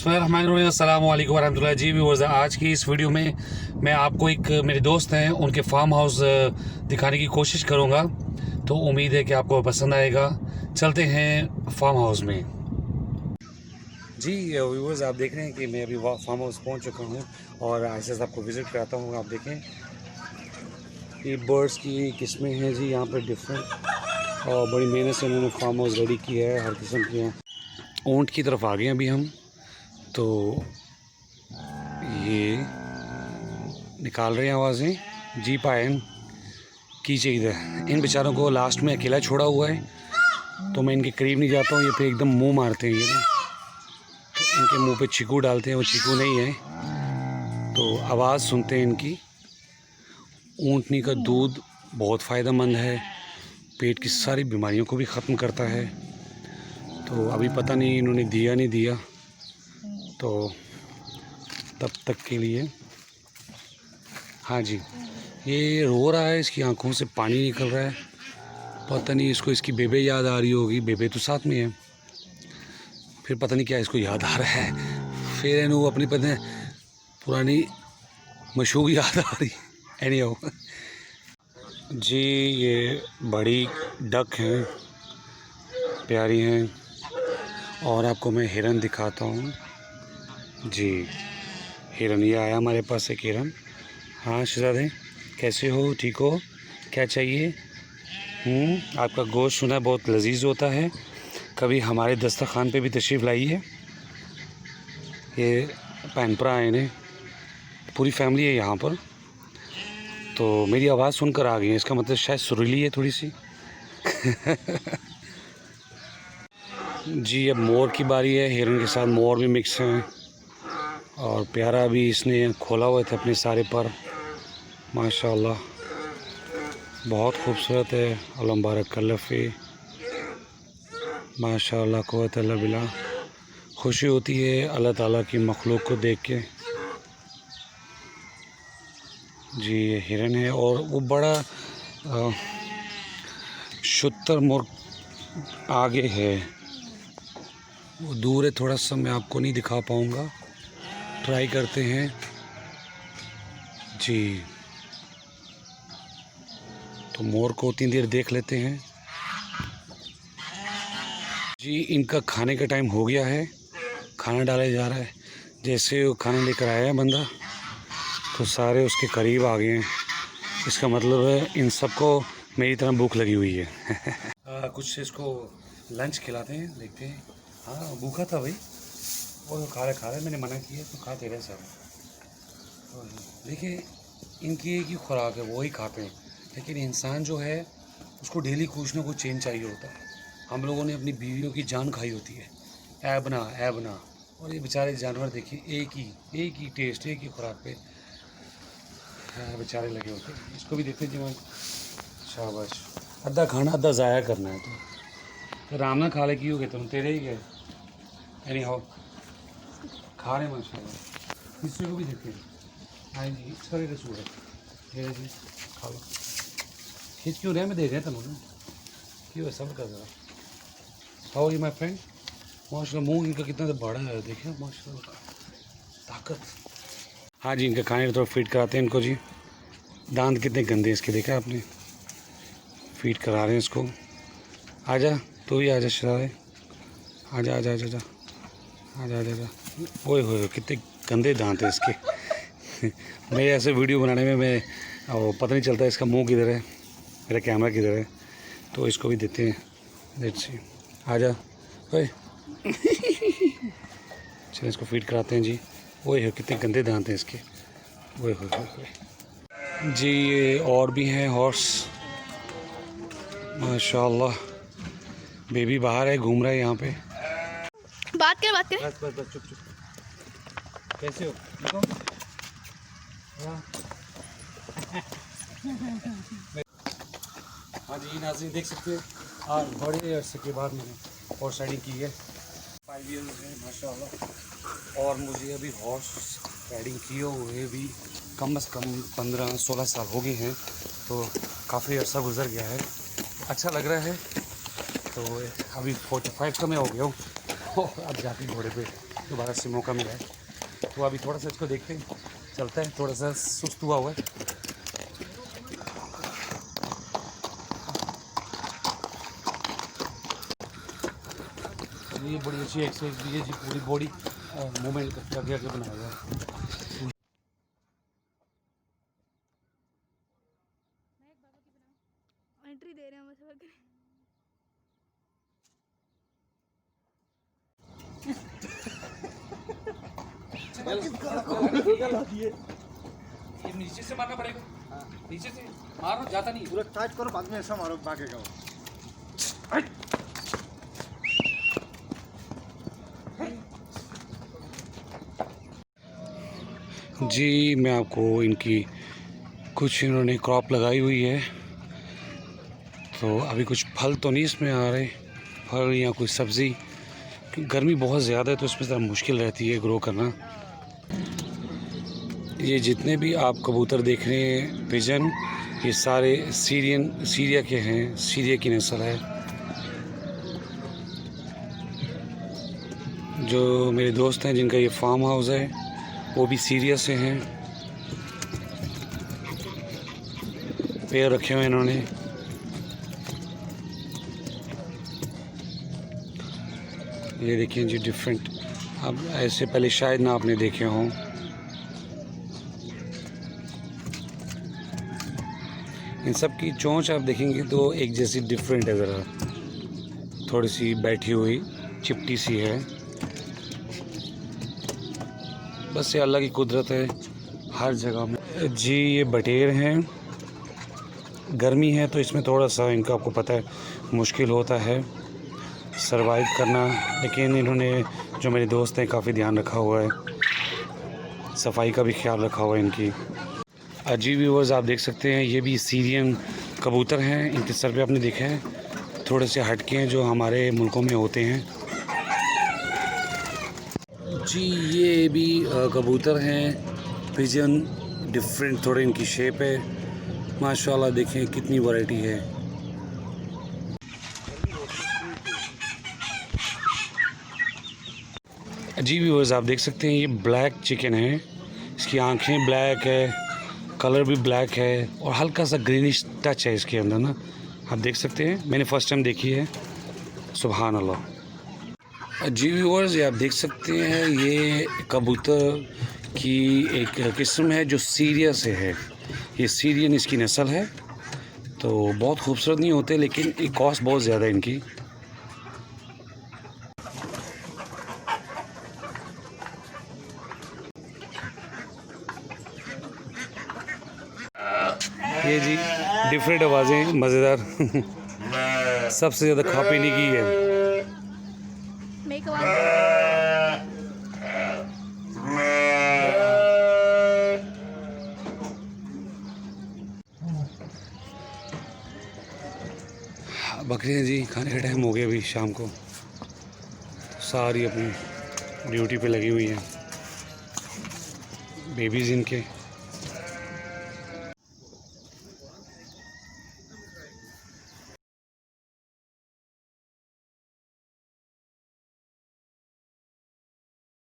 बिस्मिल्लाहिर्रहमानिर्रहीम, अस्सलाम वालेकुम वरहमतुल्लाह। जी व्यूअर्स, आज की इस वीडियो में मैं आपको एक मेरे दोस्त हैं उनके फार्म हाउस दिखाने की कोशिश करूंगा, तो उम्मीद है कि आपको पसंद आएगा। चलते हैं फार्म हाउस में। जी व्यूअर्स, आप देख रहे हैं कि मैं अभी फार्म हाउस पहुंच चुका हूं और ऐसे आपको विज़िट कराता हूं। आप देखें ये बर्ड्स की किस्में हैं जी यहाँ पर डिफरेंट, और बड़ी मेहनत से उन्होंने फार्म हाउस रेडी किया है, हर किस्म के हैं। ऊँट की तरफ आ गए अभी हम, तो ये निकाल रहे हैं आवाज़ें। जी पायन की चाहिए, इन बेचारों को लास्ट में अकेला छोड़ा हुआ है, तो मैं इनके करीब नहीं जाता हूँ। ये फिर एकदम मुंह मारते हैं, ये ना, तो इनके मुंह पे चीकू डालते हैं, वो चीकू नहीं है, तो आवाज़ सुनते हैं इनकी। ऊँटनी का दूध बहुत फ़ायदेमंद है, पेट की सारी बीमारियों को भी ख़त्म करता है। तो अभी पता नहीं इन्होंने दिया नहीं दिया, तो तब तक के लिए हाँ जी, ये रो रहा है, इसकी आंखों से पानी निकल रहा है। पता नहीं इसको इसकी बेबे याद आ रही होगी, बेबे तो साथ में है, फिर पता नहीं क्या इसको याद आ रहा है। फिर इन्हों अपनी पता पुरानी मशहूर याद आ रही। एनी हो जी, ये बड़ी डक हैं, प्यारी हैं। और आपको मैं हिरन दिखाता हूँ जी। हिरन, ये आया हमारे पास एक हिरन। हाँ शहजादे, कैसे हो, ठीक हो, क्या चाहिए? आपका गोश्त सुना बहुत लजीज होता है, कभी हमारे दस्तरखान पे भी तशरीफ़ लाइए। ये पैनपरा आए ने, पूरी फैमिली है यहाँ पर, तो मेरी आवाज़ सुनकर आ गई है, इसका मतलब शायद सुरीली है थोड़ी सी। जी अब मोर की बारी है, हिरन के साथ मोर भी मिक्स हैं, और प्यारा भी इसने खोला हुए थे अपने सारे पर। माशाल्लाह बहुत खूबसूरत है। अल्लाह मुबारक कल्लफ़े, माशाल्लाह क़ुव्वत इल्ला बिल्लाह। खुशी होती है अल्लाह ताला की मखलूक को देख के। जी ये हिरन है, और वो बड़ा शुतर मुर्ग आगे है, वो दूर है थोड़ा सा, मैं आपको नहीं दिखा पाऊँगा, ट्राई करते हैं जी। तो मोर को उतनी देर देख लेते हैं जी। इनका खाने का टाइम हो गया है, खाना डाला जा रहा है। जैसे वो खाना लेकर आया है बंदा, तो सारे उसके करीब आ गए हैं। इसका मतलब है इन सबको मेरी तरह भूख लगी हुई है। कुछ इसको लंच खिलाते हैं, देखते हैं। हाँ भूखा था भाई, वो तो खा रहा है, मैंने मना किया तो खाते रहे सब। देखिए इनकी एक ही खुराक है, वो ही खाते हैं, लेकिन इंसान जो है उसको डेली कुछ ना कुछ चेंज चाहिए होता है। हम लोगों ने अपनी बीवियों की जान खाई होती है, ऐ बना, और ये बेचारे जानवर देखिए एक ही टेस्ट, एक ही खुराक पे बेचारे लगे होते हैं। इसको भी देखते जीवन, शाबाश। अद्धा खाना अद्धा ज़ाया करना है, तो आराम ना खा ले की हो गए तुम, तेरे ही गए। एनी हाउ खा रहे माशाल्लाह। हिस्से को भी देखते हैं। हाँ जी, इसका भी कसूर है जी, खा लो। खींच क्यों रहे, मैं देख रहे हैं तुम क्यों, सब कर रहा। How are you my friend? माशाल्लाह मुंह इनका कितना तो बड़ा है, देखें माशाल्लाह, ताकत। हाँ जी, इनका खाने थोड़ा फीड कराते हैं इनको जी। दांत कितने गंदे इसके, देखा आपने? फीड करा रहे हैं इसको। आजा तू भी आजा शरारे, आजा आजा आजा आजा आजा आजा। ओए होए कितने गंदे दांत हैं इसके। मैं ऐसे वीडियो बनाने में मैं पता नहीं चलता इसका मुंह किधर है, मेरा कैमरा किधर है, तो इसको भी देते हैं। लेट्स सी, आजा ओए। चलो इसको फीड कराते हैं जी। ओए हो कितने गंदे दांत हैं इसके, ओए हो जी। ये और भी हैं हॉर्स, माशाल्लाह। बेबी बाहर है, घूम रहा है यहाँ पे। बात कर बस चुप। कैसे हो, देखो हाँ जी नाज़रीन, देख सकते हैं आज बड़े अरसे के बाद मैंने हॉर्स राइडिंग की है। 5 ईयर्स है माशाल्लाह, और मुझे अभी हॉर्स राइडिंग किए हुए भी कम से कम 15-16 साल हो गए हैं, तो काफ़ी अर्सा गुजर गया है, अच्छा लग रहा है। तो अभी 45 का मैं हो गया हूँ, अब जाके घोड़े पे दोबारा से मौका मिला है, तो अभी थोड़ा सा इसको देखते हैं, चलता है, थोड़ा सा सुस्त हुआ है। ये बड़ी अच्छी एक्सरसाइज भी है जी, पूरी बॉडी मूवमेंट करके आगे बनाया हुआ है। एंट्री दे रहे हैं बस। ये नीचे से मारना पड़ेगा, नीचे से मारो, जाता नहीं, पूरा टाइट करो, बाद में ऐसा मारो, भागेगा वो। जी मैं आपको इनकी कुछ इन्होंने क्रॉप लगाई हुई है, तो अभी कुछ फल तो नहीं इसमें आ रहे, फल या कोई सब्ज़ी, क्योंकि गर्मी बहुत ज़्यादा है तो इसमें ज़रा मुश्किल रहती है ग्रो करना। ये जितने भी आप कबूतर देख रहे हैं पिजन, ये सारे सीरिया के हैं, सीरिया की नस्ल है। जो मेरे दोस्त हैं जिनका ये फार्म हाउस है वो भी सीरिया से हैं, पेड़ रखे हुए इन्होंने। ये देखिए जी डिफरेंट, अब ऐसे पहले शायद ना आपने देखे हों। इन सब की चोंच आप देखेंगे तो एक जैसी डिफरेंट है, ज़रा थोड़ी सी बैठी हुई चिपटी सी है। बस ये अल्लाह की कुदरत है हर जगह में। जी ये बटेर हैं, गर्मी है तो इसमें थोड़ा सा इनका आपको पता है मुश्किल होता है सरवाइव करना, लेकिन इन्होंने जो मेरे दोस्त हैं काफ़ी ध्यान रखा हुआ है, सफाई का भी ख्याल रखा हुआ है इनकी। जी व्यूअर्स आप देख सकते हैं ये भी सीरियन कबूतर हैं, इनके सर पे आपने देखा है थोड़े से हटके हैं जो हमारे मुल्कों में होते हैं। जी ये भी कबूतर हैं पिजन, डिफरेंट थोड़े इनकी शेप है, माशाल्लाह देखें कितनी वैरायटी है। जी व्यूअर्स आप देख सकते हैं ये ब्लैक चिकन है, इसकी आंखें ब्लैक है, कलर भी ब्लैक है और हल्का सा ग्रीनिश टच है इसके अंदर ना, आप देख सकते हैं, मैंने फ़र्स्ट टाइम देखी है, सुभान अल्लाह। जी व्यूअर्स ये आप देख सकते हैं ये कबूतर की एक किस्म है जो सीरिया से है, ये सीरियन इसकी नस्ल है, तो बहुत खूबसूरत नहीं होते लेकिन एक कॉस्ट बहुत ज़्यादा है इनकी। ये जी डिफरेंट आवाज़ें मज़ेदार सबसे ज़्यादा खा पीने की है। मेक आवाज। बकरियाँ जी खाने का टाइम हो गया अभी शाम को, सारी अपनी ड्यूटी पे लगी हुई हैं, बेबीज़ इनके।